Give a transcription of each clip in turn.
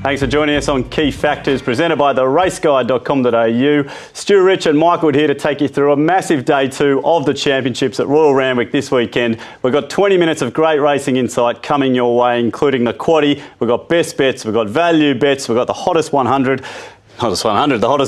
Thanks for joining us on Key Factors, presented by theraceguide.com.au. Stu, Rich and Mike Wood here to take you through a massive day two of the championships at Royal Randwick this weekend. We've got 20 minutes of great racing insight coming your way, including the Quaddie. We've got best bets, we've got value bets, we've got the hottest 100. The hottest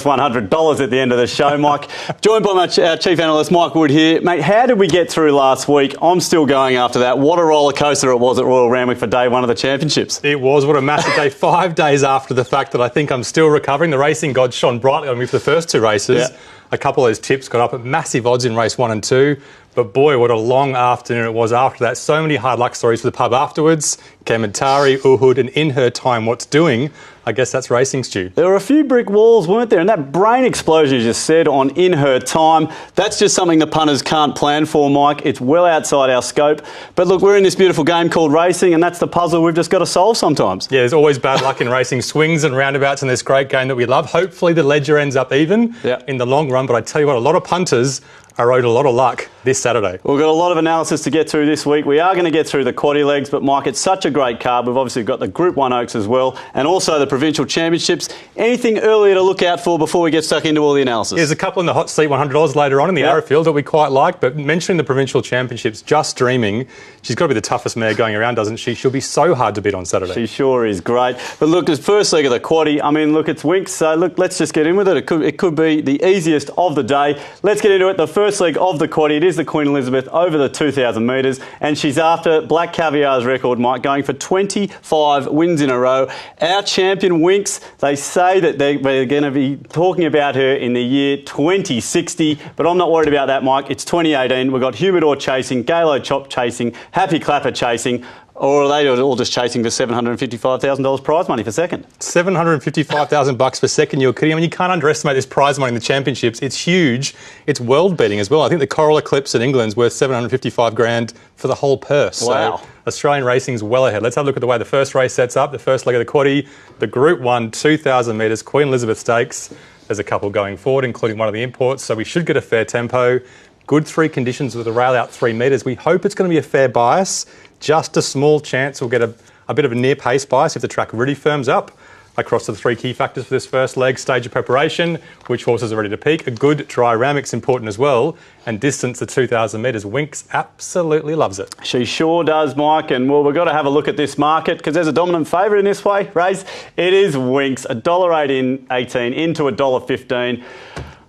$100 at the end of the show, Mike. Joined by our chief analyst, Mike Wood here. Mate, how did we get through last week? I'm still going after that. What a roller coaster it was at Royal Randwick for day one of the championships. It was. What a massive day. 5 days after the fact that I think I'm still recovering. The racing god shone brightly on me for the first two races. Yeah. A couple of those tips got up at massive odds in race 1 and 2. But boy, what a long afternoon it was after that. So many hard luck stories for the pub afterwards. Kementari, Uhud, and In Her Time, What's Doing. I guess that's racing, Stu. There were a few brick walls, weren't there? And that brain explosion you just said on In Her Time, that's just something the punters can't plan for, Mike. It's well outside our scope. But look, we're in this beautiful game called racing, and that's the puzzle we've just got to solve sometimes. Yeah, there's always bad luck in racing, swings and roundabouts in this great game that we love. Hopefully the ledger ends up even in the long run. But I tell you what, a lot of punters are owed a lot of luck this Saturday. We've got a lot of analysis to get through this week. We are going to get through the Quaddie legs, but Mike, it's such a great card. We've obviously got the Group 1 Oaks as well, and also the Provincial Championships. Anything earlier to look out for before we get stuck into all the analysis? There's a couple in the hot seat, $100 later on in the Arrowfield that we quite like, but mentioning the Provincial Championships, Just Dreaming, she's got to be the toughest mare going around, doesn't she? She'll be so hard to beat on Saturday. She sure is great. But look, the first leg of the Quaddie, I mean, look, it's WINX, so look, let's just get in with it. It could be the easiest of the day. Let's get into it. The first leg of the Quaddie, it is the Queen Elizabeth over the 2,000 metres, and she's after Black Caviar's record, Mike, going for 25 wins in a row. Our champion, WINX, they say that they're going to be talking about her in the year 2060, but I'm not worried about that, Mike. It's 2018. We've got Humidor chasing, Galo Chop chasing, Happy Clapper chasing, or are they all just chasing for $755,000 prize money for second? $755,000 for second, you're kidding. I mean, you can't underestimate this prize money in the championships. It's huge. It's world beating as well. I think the Coral Eclipse in England's worth $755,000 for the whole purse. Wow. So Australian racing's well ahead. Let's have a look at the way the first race sets up. The first leg of the Quaddie, the Group 1, 2,000 metres, Queen Elizabeth Stakes. There's a couple going forward, including one of the imports, so we should get a fair tempo. Good 3 conditions with a rail out 3 metres. We hope it's going to be a fair bias. Just a small chance we'll get a bit of a near pace bias if the track really firms up. Across to the 3 key factors for this first leg: stage of preparation, which horses are ready to peak, a good dry ram mix important as well, and distance to 2,000 metres. WINX absolutely loves it. She sure does, Mike, and well, we've got to have a look at this market because there's a dominant favourite in this race. It is WINX, $1.18 into $1.15.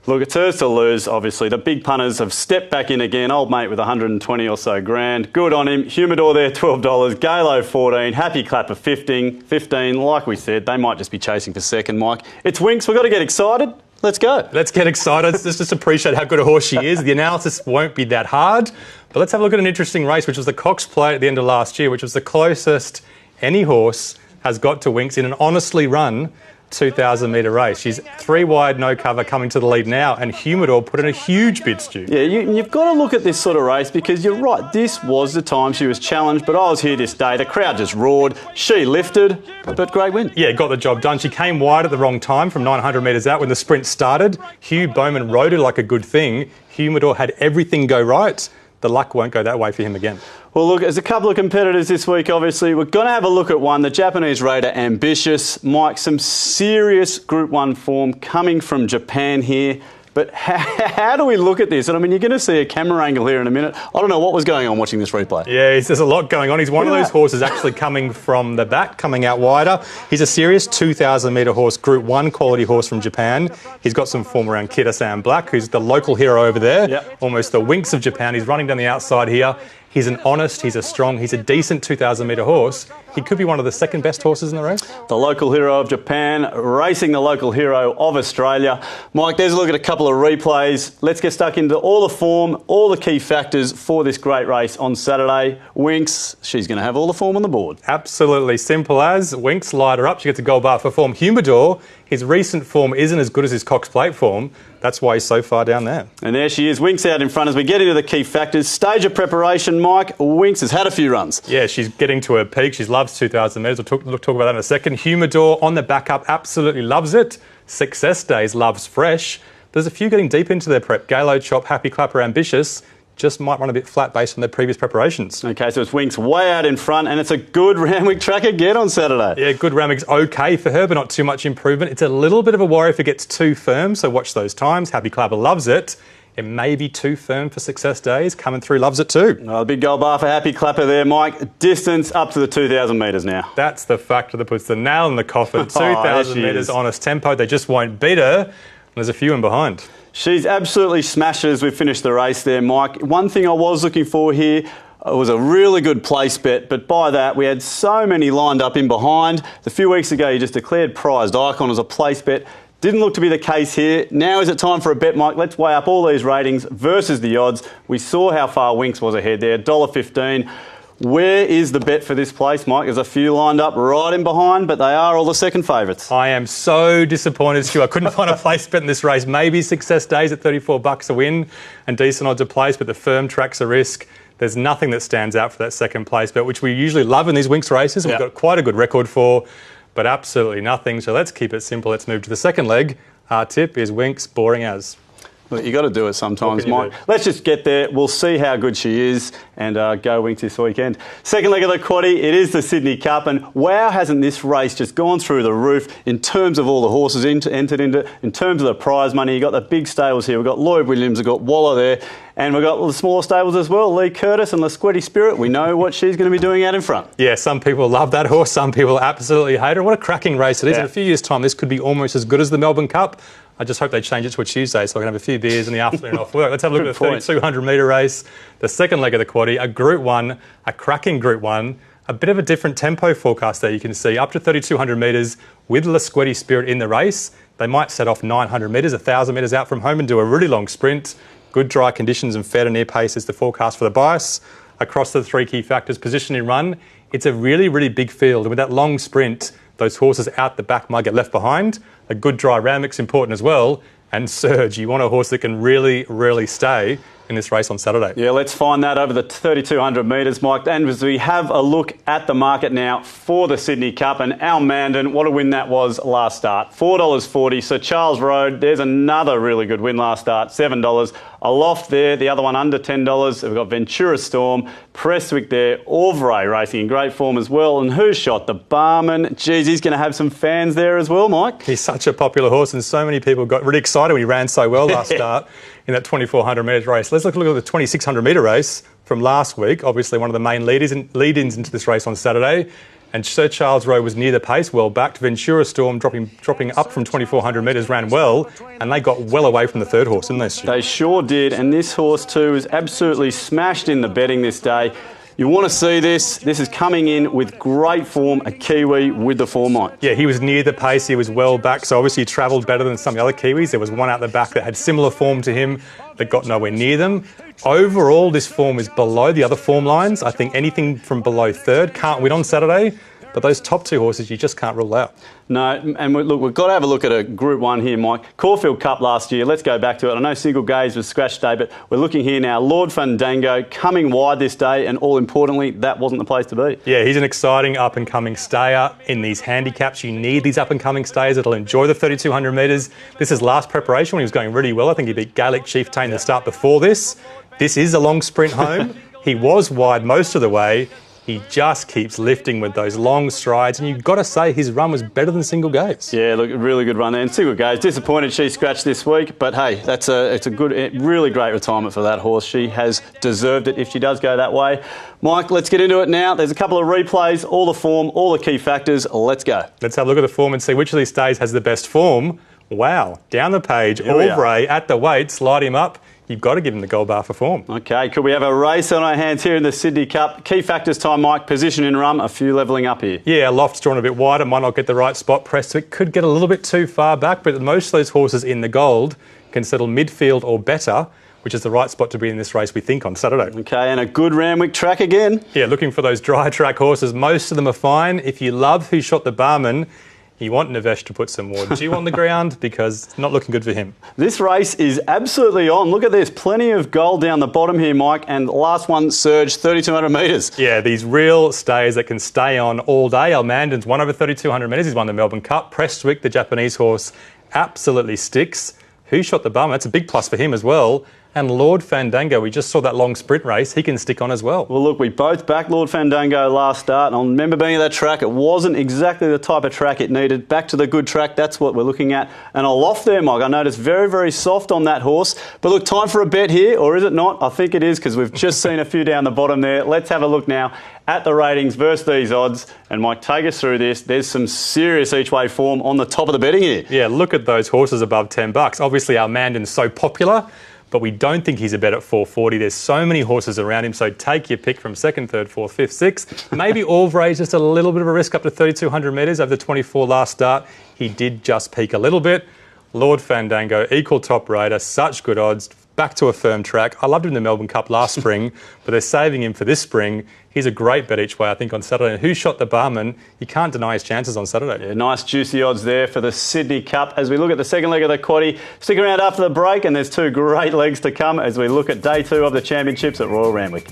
Look, it's hers to lose, obviously. The big punters have stepped back in again. Old mate with 120 or so grand. Good on him. Humidor there, $12. Galo, 14. Happy Clapper, 15. Like we said, they might just be chasing for second, Mike. It's WINX. We've got to get excited. Let's go. Let's get excited. Let's just appreciate how good a horse she is. The analysis won't be that hard. But let's have a look at an interesting race, which was the Cox Plate at the end of last year, which was the closest any horse has got to WINX in an honestly run 2,000 metre race. She's 3 wide, no cover, coming to the lead now, and Humidor put in a huge bid, Stu. Yeah, you've got to look at this sort of race because you're right, this was the time she was challenged, but I was here this day, the crowd just roared, she lifted, but great win. Yeah, got the job done. She came wide at the wrong time from 900 metres out when the sprint started. Hugh Bowman rode it like a good thing. Humidor had everything go right. The luck won't go that way for him again. Well, look, there's a couple of competitors this week, obviously. We're going to have a look at one, the Japanese raider Ambitious. Mike, some serious Group 1 form coming from Japan here. But how do we look at this? And I mean, you're going to see a camera angle here in a minute. I don't know what was going on watching this replay. Yeah, there's a lot going on. He's one of those horses actually coming from the back, coming out wider. He's a serious 2,000 metre horse, Group 1 quality horse from Japan. He's got some form around Kitasan Black, who's the local hero over there, almost the WINX of Japan. He's running down the outside here. He's an honest, he's a strong, he's a decent 2,000 metre horse. He could be one of the second best horses in the race. The local hero of Japan, racing the local hero of Australia. Mike, there's a look at a couple of replays. Let's get stuck into all the form, all the key factors for this great race on Saturday. WINX, she's going to have all the form on the board. Absolutely simple as. WINX light her up, she gets a gold bar for form. Humidor, his recent form isn't as good as his Cox Plate form. That's why he's so far down there. And there she is, WINX out in front as we get into the key factors. Stage of preparation, Mike. WINX has had a few runs. Yeah, she's getting to her peak. She loves 2,000 metres. We'll talk about that in a second. Humidor on the backup absolutely loves it. Success Days loves fresh. There's a few getting deep into their prep. Galo Chop, Happy Clapper, Ambitious. just might run a bit flat based on their previous preparations. Okay, so it's WINX way out in front, and it's a good Randwick track again on Saturday. Yeah, good Randwick's okay for her, but not too much improvement. It's a little bit of a worry if it gets too firm, so watch those times. Happy Clapper loves it. It may be too firm for success days. Coming through loves it too. Oh, the big gold bar for Happy Clapper there, Mike. Distance up to the 2,000 metres now. That's the factor that puts the nail in the coffin. 2,000 metres honest tempo. They just won't beat her. There's a few in behind. She's absolutely smashed as we finished the race there, Mike. One thing I was looking for here was a really good place bet, but by that we had so many lined up in behind. A few weeks ago you just declared Prized Icon as a place bet. Didn't look to be the case here. Now is it time for a bet, Mike? Let's weigh up all these ratings versus the odds. We saw how far WINX was ahead there, $1.15. Where is the bet for this place, Mike? There's a few lined up right in behind, but they are all the second favourites. I am so disappointed, Stu. I couldn't find a place bet in this race. Maybe Success Days at $34 a win and decent odds a place, but the firm track's a risk. There's nothing that stands out for that second place bet, which we usually love in these WINX races. We've got quite a good record for, but absolutely nothing. So let's keep it simple. Let's move to the second leg. Our tip is WINX, boring as. Look, you got to do it sometimes, Mike. Let's just get there. We'll see how good she is and go WINX this weekend. Second leg of the Quaddie, it is the Sydney Cup, and wow, hasn't this race just gone through the roof in terms of all the horses entered into it, in terms of the prize money. You've got the big stables here. We've got Lloyd Williams, we've got Waller there, and we've got the smaller stables as well. Lee Curtis and the Quaddie Spirit. We know what she's going to be doing out in front. Yeah, some people love that horse. Some people absolutely hate her. What a cracking race it is. In a few years' time, this could be almost as good as the Melbourne Cup. I just hope they change it to a Tuesday so I can have a few beers in the afternoon off work. Let's have a look at the 3,200 metre race, the second leg of the Quaddie, a Group 1, a cracking Group 1, a bit of a different tempo forecast there you can see, up to 3,200 metres with the Quaddie Spirit in the race. They might set off 900 metres, 1,000 metres out from home and do a really long sprint. Good dry conditions and fair to near pace is the forecast for the bias. Across the three key factors, position and run, it's a really, really big field. And with that long sprint, those horses out the back might get left behind. A good dry round mix important as well. And surge, you want a horse that can really, really stay in this race on Saturday. Yeah, let's find that over the 3,200 metres, Mike. And as we have a look at the market now for the Sydney Cup, and Al Mandan, what a win that was last start. $4.40. Sir Charles Road, there's another really good win last start, $7. Aloft there, the other one under $10. We've got Ventura Storm, Prestwick there, Auvray racing in great form as well. And who's shot? The Barman. Geez, he's going to have some fans there as well, Mike. He's such a popular horse, and so many people got really excited when he ran so well last start in that 2,400 metres race. Let's look at the 2,600 metre race from last week. Obviously, one of the main lead-ins into this race on Saturday. And Sir Charles Rowe was near the pace, well backed. Ventura Storm dropping up from 2,400 metres, ran well, and they got well away from the third horse, didn't they, Stu? They sure did, and this horse too is absolutely smashed in the betting this day. You want to see this. This is coming in with great form, a Kiwi with the form on. Yeah, he was near the pace, he was well back, so obviously he travelled better than some of the other Kiwis. There was one out the back that had similar form to him that got nowhere near them. Overall, this form is below the other form lines. I think anything from below third can't win on Saturday. But those top two horses, you just can't rule out. No, and look, we've got to have a look at a Group 1 here, Mike. Caulfield Cup last year, let's go back to it. I know Single Gaze was scratch day, but we're looking here now. Lord Fandango coming wide this day, and all importantly, that wasn't the place to be. Yeah, he's an exciting up-and-coming stayer in these handicaps. You need these up-and-coming stayers that'll enjoy the 3,200 metres. This is last preparation when he was going really well. I think he beat Gaelic Chieftain the start before this. This is a long sprint home. He was wide most of the way. He just keeps lifting with those long strides, and you've got to say his run was better than Single Gaze. Yeah, look, really good run there. And Single Gaze, disappointed she scratched this week, but hey, it's a good, really great retirement for that horse. She has deserved it if she does go that way. Mike, let's get into it now. There's a couple of replays, all the form, all the key factors. Let's go. Let's have a look at the form and see which of these stays has the best form. Wow, down the page, Auvray at the weight, slide him up. You've got to give him the gold bar for form. Okay, could we have a race on our hands here in the Sydney Cup? Key factors time, Mike. Position and run, a few levelling up here. Yeah, Loft's drawn a bit wider, might not get the right spot. Prestwick could get a little bit too far back, but most of those horses in the gold can settle midfield or better, which is the right spot to be in this race, we think, on Saturday. Okay, and a good Randwick track again. Yeah, looking for those dry track horses. Most of them are fine. If you love Who Shot the Barman, you want Navesh to put some more dew on the ground because it's not looking good for him. This race is absolutely on. Look at this. Plenty of gold down the bottom here, Mike. And the last one, Surge, 3,200 metres. Yeah, these real stays that can stay on all day. Almandan's won over 3,200 metres. He's won the Melbourne Cup. Prestwick, the Japanese horse, absolutely sticks. Who Shot the Bum? That's a big plus for him as well. And Lord Fandango, we just saw that long sprint race. He can stick on as well. Well, look, we both backed Lord Fandango last start, and I remember being at that track. It wasn't exactly the type of track it needed. Back to the good track, that's what we're looking at. And a loft there, Mike. I noticed very, very soft on that horse. But look, time for a bet here, or is it not? I think it is, because we've just seen a few down the bottom there. Let's have a look now at the ratings versus these odds. And Mike, take us through this. There's some serious each-way form on the top of the betting here. Yeah, look at those horses above $10. Obviously, our Mandan's so popular, but we don't think he's a bet at 440. There's so many horses around him, so take your pick from second, third, fourth, fifth, sixth. Maybe Alvray's just a little bit of a risk up to 3,200 metres over the 24 last start. He did just peak a little bit. Lord Fandango, equal top rater, such good odds, back to a firm track. I loved him in the Melbourne Cup last spring, but they're saving him for this spring. He's a great bet each way, I think, on Saturday. And who shot the barman? You can't deny his chances on Saturday. Yeah, nice juicy odds there for the Sydney Cup. As we look at the second leg of the Quaddie, stick around after the break, and there's two great legs to come as we look at day 2 of the championships at Royal Randwick.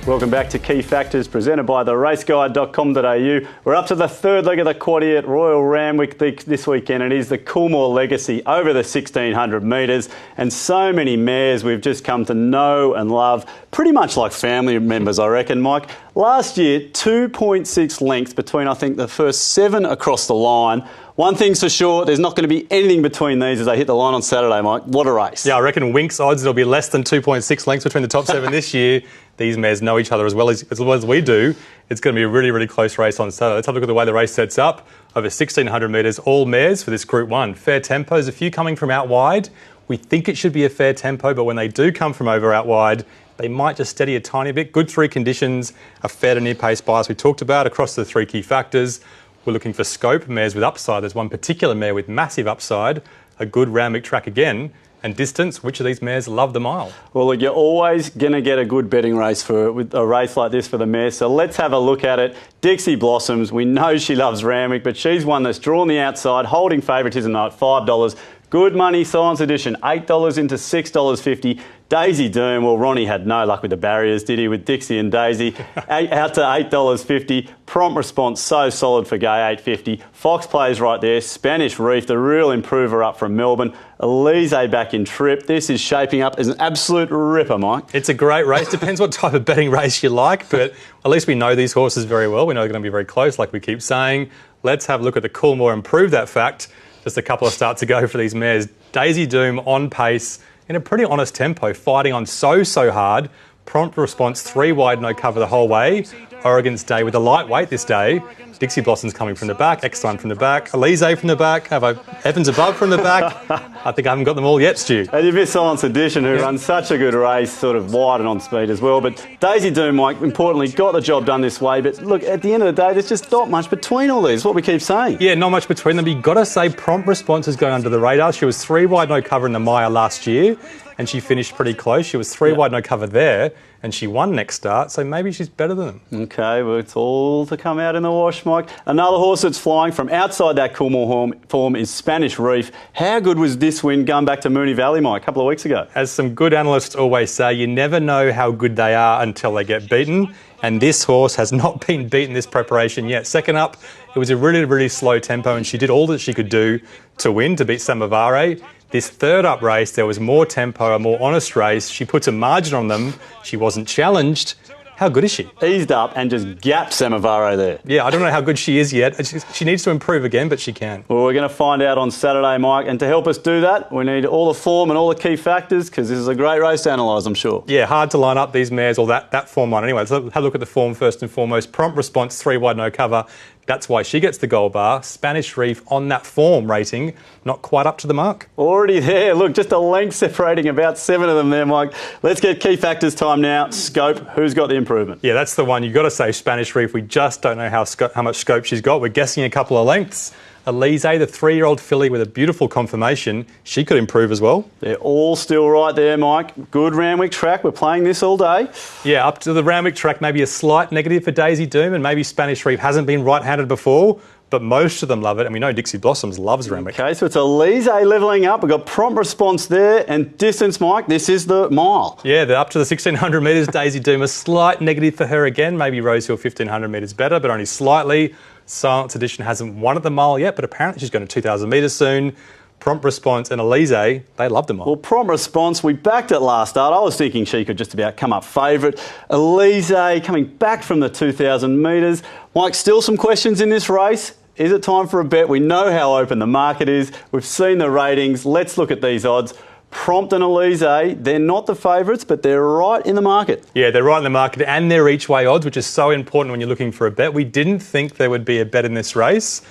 Welcome back to Key Factors, presented by theraceguide.com.au. We're up to the third leg of the Quaddie at Royal Randwick this weekend. It is the Coolmore Legacy over the 1,600 metres, and so many mares we've just come to know and love, pretty much like family members, I reckon, Mike. Last year, 2.6 lengths between, I think, the first 7 across the line. One thing's for sure, there's not going to be anything between these as they hit the line on Saturday, Mike. What a race. Yeah, I reckon WINX odds, it'll be less than 2.6 lengths between the top 7 this year. These mares know each other as well as we do. It's going to be a really, really close race on Saturday. Let's have a look at the way the race sets up. Over 1,600 metres, all mares for this Group 1. Fair tempos, a few coming from out wide. We think it should be a fair tempo, but when they do come from over out wide, they might just steady a tiny bit. Good 3 conditions, a fair to near pace bias we talked about across the 3 key factors. We're looking for scope, mares with upside. There's one particular mare with massive upside, a good Randwick track again, and distance. Which of these mares love the mile? Well, look, you're always going to get a good betting race with a race like this for the mares. So let's have a look at it. Dixie Blossoms, we know she loves Randwick, but she's one that's drawn the outside, holding favouritism now at $5. Good Money Science Edition, $8 into $6.50. Daisy Doom, well, Ronnie had no luck with the barriers, did he, with Dixie and Daisy? Out to $8.50. Prompt Response, so solid for Gay, $8.50. Fox plays right there. Spanish Reef, the real improver up from Melbourne. Elise back in trip. This is shaping up as an absolute ripper, Mike. It's a great race. Depends what type of betting race you like, but at least we know these horses very well. We know they're going to be very close, like we keep saying. Let's have a look at the Coolmore and prove that fact. Just a couple of starts to go for these mares. Daisy Doom on pace, in a pretty honest tempo, fighting on so hard. Prompt Response, 3 wide, no cover the whole way. Oregon's Day with a lightweight this day. Dixie Blossom's coming from the back, Eckstein from the back, Elise from the back, have Evans above from the back. I think I haven't got them all yet, Stu. And you missed Silence Edition, who runs such a good race, sort of wide and on speed as well. But Daisy Doom, Mike, importantly, got the job done this way. But look, at the end of the day, there's just not much between all these, what we keep saying. Yeah, not much between them. You've got to say Prompt Response is going under the radar. She was 3 wide, no cover in the Maya last year, and she finished pretty close. She was 3 wide, no cover there, and she won next start, so maybe she's better than them. Okay, well, it's all to come out in the wash, Mike. Another horse that's flying from outside that Coolmore form is Spanish Reef. How good was this win going back to Moonee Valley, Mike, a couple of weeks ago? As some good analysts always say, you never know how good they are until they get beaten, and this horse has not been beaten this preparation yet. Second up, it was a really, really slow tempo, and she did all that she could do to win, to beat Samavare. This third up race, there was more tempo, a more honest race. She puts a margin on them. She wasn't challenged. How good is she? Eased up and just gapped Samavare there. Yeah, I don't know how good she is yet. She needs to improve again, but she can. Well, we're going to find out on Saturday, Mike. And to help us do that, we need all the form and all the key factors, because this is a great race to analyse, I'm sure. Yeah, hard to line up these mares, or that form line anyway. So have a look at the form first and foremost. Prompt Response, 3 wide, no cover. That's why she gets the gold bar. Spanish Reef on that form rating, not quite up to the mark. Already there. Look, just a length separating about 7 of them there, Mike. Let's get key factors time now. Scope, who's got the improvement? Yeah, that's the one. You've got to say Spanish Reef. We just don't know how much scope she's got. We're guessing a couple of lengths. Elise, the 3-year-old filly with a beautiful conformation, she could improve as well. They're all still right there, Mike. Good Randwick track. We're playing this all day. Yeah, up to the Randwick track, maybe a slight negative for Daisy Doom, and maybe Spanish Reef hasn't been right-handed before, but most of them love it, and we know Dixie Blossoms loves Renwick. Okay, so it's Elise levelling up. We've got prompt response there, and distance, Mike, this is the mile. Yeah, they're up to the 1,600 metres. Daisy Doom, a slight negative for her again. Maybe Rosehill 1,500 metres better, but only slightly. Silence Edition hasn't won at the mile yet, but apparently she's going to 2,000 metres soon. Prompt Response and Elise, they love them all. Well, Prompt Response, we backed it last start. I was thinking she could just about come up favourite. Elise coming back from the 2,000 metres. Mike, still some questions in this race. Is it time for a bet? We know how open the market is. We've seen the ratings. Let's look at these odds. Prompt and Elise, they're not the favourites, but they're right in the market. Yeah, they're right in the market, and they're each way odds, which is so important when you're looking for a bet. We didn't think there would be a bet in this race,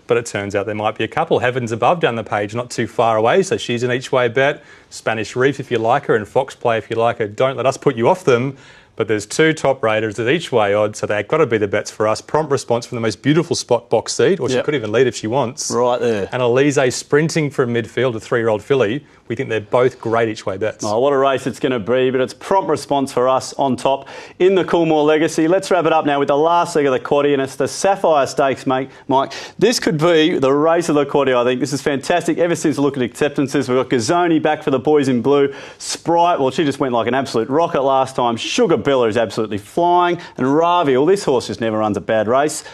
but it turns out there might be a couple. Heavens Above down the page, not too far away, so she's an each way bet. Spanish Reef if you like her, and Fox Play if you like her. Don't let us put you off them. But there's two top raters at each way odds, so they've got to be the bets for us. Prompt Response from the most beautiful spot box seat, or she could even lead if she wants. Right there. And Elise sprinting from midfield, a 3-year-old filly. We think they're both great each way bets. Oh, what a race it's going to be, but it's Prompt Response for us on top in the Coolmore Legacy. Let's wrap it up now with the last leg of the Quaddie, and it's the Sapphire Stakes, mate. Mike, this could be the race of the Quaddie, I think. This is fantastic. Ever since the look at acceptances, we've got Gazzoni back for the boys in blue. Sprite, well, she just went like an absolute rocket last time. Sugar Bella is absolutely flying. And Ravi, well, this horse just never runs a bad race.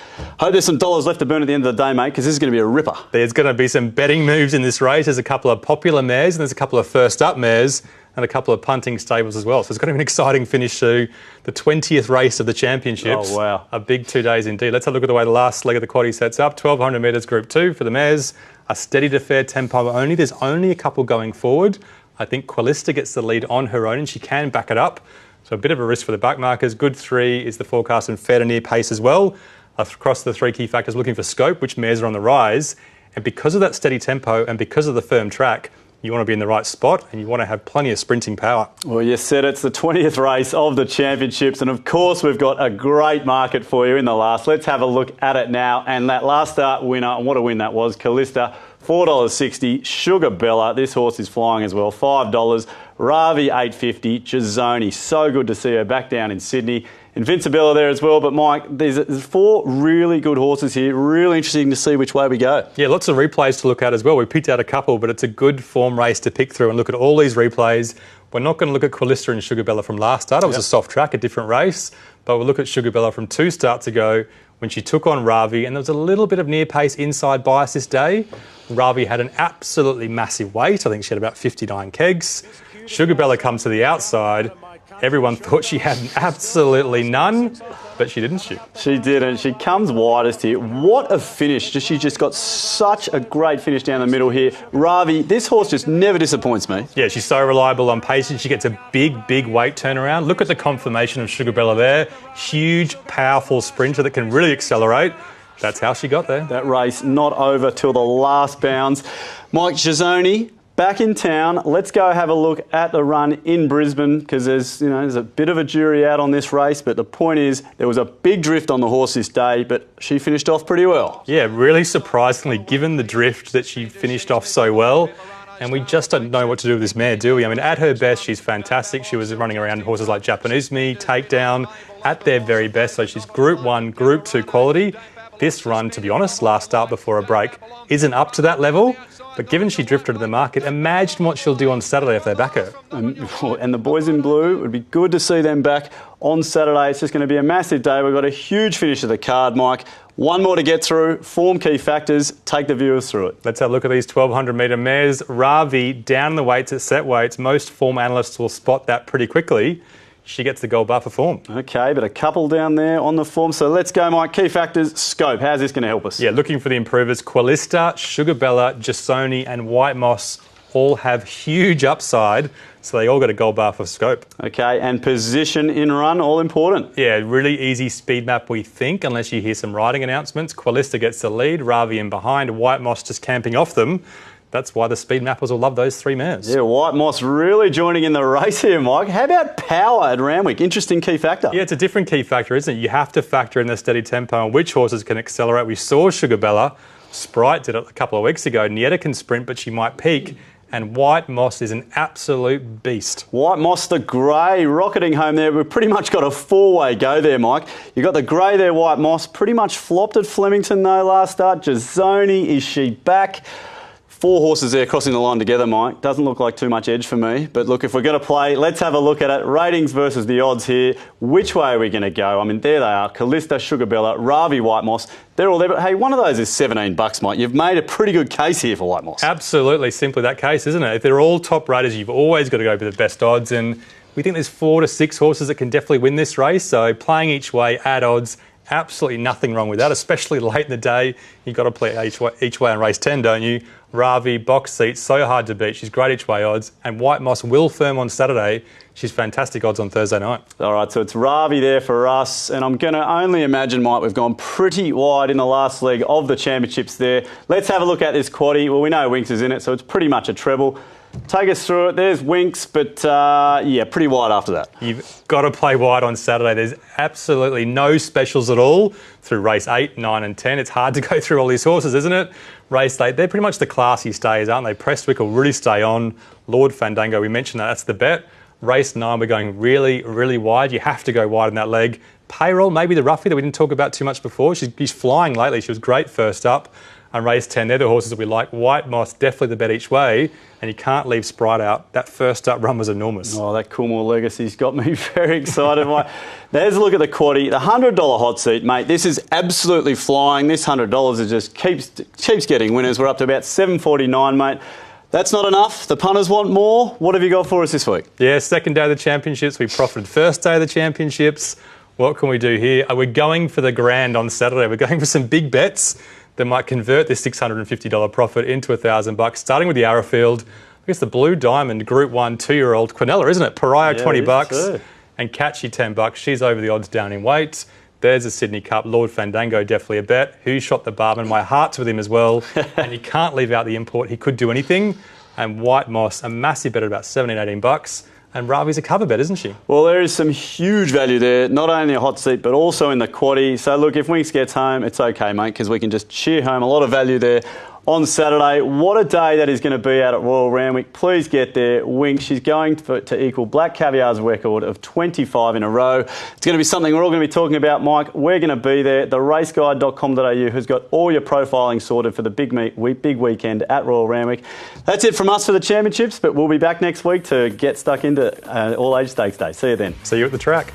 Hope there's some dollars left to burn at the end of the day, mate, because this is going to be a ripper. There's going to be some betting moves in this race. There's a couple of popular mares, and there's a couple of first up mares, and a couple of punting stables as well. So it's going to be an exciting finish to the 20th race of the championships. Oh, wow. A big 2 days indeed. Let's have a look at the way the last leg of the Quaddie sets up. 1,200 metres Group 2 for the mares. A steady to fair tempo only. There's only a couple going forward. I think Qualista gets the lead on her own, and she can back it up. So a bit of a risk for the back markers. Good 3 is the forecast, and fair to near pace as well. Across the 3 key factors, looking for scope, which mares are on the rise. And because of that steady tempo and because of the firm track, you want to be in the right spot and you want to have plenty of sprinting power. Well, you said it's the 20th race of the championships, and of course we've got a great market for you in the last. Let's have a look at it now. And that last start winner, and what a win that was, Callista, $4.60. Sugar Bella, this horse is flying as well, $5. Ravi, $8.50. Gazzoni, so good to see her back down in Sydney. Invincibility there as well, but Mike, there's 4 really good horses here. Really interesting to see which way we go. Yeah, lots of replays to look at as well. We picked out a couple, but it's a good form race to pick through and look at all these replays. We're not going to look at Qualista and Sugar Bella from last start. It was a soft track, a different race, but we'll look at Sugar Bella from 2 starts ago when she took on Ravi, and there was a little bit of near pace inside bias this day. Ravi had an absolutely massive weight. I think she had about 59 kegs. Sugar Bella comes to the outside. Everyone thought she had absolutely none, but she didn't shoot. She didn't. She comes widest here. What a finish. She just got such a great finish down the middle here. Ravi, this horse just never disappoints me. Yeah, she's so reliable on pace, and she gets a big weight turnaround. Look at the confirmation of Sugar Bella there. Huge, powerful sprinter that can really accelerate. That's how she got there. That race not over till the last bounds. Mike Gazzoni, back in town. Let's go have a look at the run in Brisbane, because there's a bit of a jury out on this race, but the point is there was a big drift on the horse this day, but she finished off pretty well. Yeah, really surprisingly, given the drift that she finished off so well. And we just don't know what to do with this mare, do we? I mean, at her best, she's fantastic. She was running around horses like Japanese Me, Takedown, at their very best. So she's Group 1, Group 2 quality. This run, to be honest, last start before a break, isn't up to that level. But given she drifted to the market, imagine what she'll do on Saturday if they back her. And the boys in blue, it would be good to see them back on Saturday. It's just going to be a massive day. We've got a huge finish of the card, Mike. One more to get through. Form key factors. Take the viewers through it. Let's have a look at these 1,200 metre mares. Ravi down the weights at set weights. Most form analysts will spot that pretty quickly. She gets the gold bar for form. Okay, but a couple down there on the form. So let's go, Mike. Key factors, scope. How's this going to help us? Yeah, looking for the improvers. Qualista, Sugar Bella, Gazzoni and White Moss all have huge upside, so they all got a gold bar for scope. Okay, and position in run, all important. Yeah, really easy speed map, we think, unless you hear some riding announcements. Qualista gets the lead, Ravi in behind, White Moss just camping off them. That's why the speed mappers will love those 3 mares. Yeah, White Moss really joining in the race here, Mike. How about power at Randwick? Interesting key factor. Yeah, it's a different key factor, isn't it? You have to factor in the steady tempo and which horses can accelerate. We saw Sugar Bella. Sprite did it a couple of weeks ago. Nieta can sprint, but she might peak. And White Moss is an absolute beast. White Moss, the grey, rocketing home there. We've pretty much got a four-way go there, Mike. You've got the grey there, White Moss. Pretty much flopped at Flemington, though, last start. Jazoni, is she back? Four horses there crossing the line together, Mike. Doesn't look like too much edge for me. But look, if we're going to play, let's have a look at it. Ratings versus the odds here. Which way are we going to go? I mean, there they are. Callista, Sugarbella, Ravi, White Moss. They're all there. But hey, one of those is $17, Mike. You've made a pretty good case here for White Moss. Absolutely. Simply that case, isn't it? If they're all top raters, you've always got to go for the best odds. And we think there's 4 to 6 horses that can definitely win this race. So playing each way, add odds. Absolutely nothing wrong with that, especially late in the day. You've got to play each way on race 10, don't you? Ravi, box seat, so hard to beat. She's great each way odds. And White Moss will firm on Saturday. She's fantastic odds on Thursday night. All right, so it's Ravi there for us. And I'm going to only imagine, Mike, we've gone pretty wide in the last leg of the championships there. Let's have a look at this quaddie. Well, we know WINX is in it, so it's pretty much a treble. Take us through it. There's WINX, but yeah, pretty wide after that. You've got to play wide on Saturday. There's absolutely no specials at all through race 8, 9 and 10. It's hard to go through all these horses, isn't it? Race 8, they're pretty much the classy stays, aren't they? Prestwick will really stay on. Lord Fandango, we mentioned that. That's the bet. Race 9, we're going really, really wide. You have to go wide in that leg. Payroll, maybe the roughie that we didn't talk about too much before. She's flying lately. She was great first up. And race 10, they're the horses that we like. White Moss, definitely the bet each way. And you can't leave Sprite out. That first up run was enormous. Oh, that Coolmore Legacy's got me very excited. There's a look at the quaddie. The $100 hot seat, mate. This is absolutely flying. This $100 is just keeps getting winners. We're up to about $7.49, mate. That's not enough. The punters want more. What have you got for us this week? Yeah, second day of the championships. We profited first day of the championships. What can we do here? We're going for the grand on Saturday. We're going for some big bets that might convert this $650 profit into $1,000. Starting with the Arrowfield, I guess the Blue Diamond Group 1 2-year-old Quinella, isn't it? Pariah, yeah, $20 and Catchy $10. She's over the odds down in weight. There's the Sydney Cup. Lord Fandango, definitely a bet. Who shot the barman? My heart's with him as well. And you can't leave out the import. He could do anything. And White Moss, a massive bet at about $17, $18. And Ravi's a cover bet, isn't she? Well, there is some huge value there, not only a hot seat, but also in the quaddie. So, look, if WINX gets home, it's okay, mate, because we can just cheer home a lot of value there on Saturday. What a day that is going to be out at Royal Randwick. Please get there. WINX, she's going to equal Black Caviar's record of 25 in a row. It's going to be something we're all going to be talking about, Mike. We're going to be there. TheRaceGuide.com.au has got all your profiling sorted for the big weekend at Royal Randwick. That's it from us for the championships, but we'll be back next week to get stuck into All Age Stakes Day. See you then. See you at the track.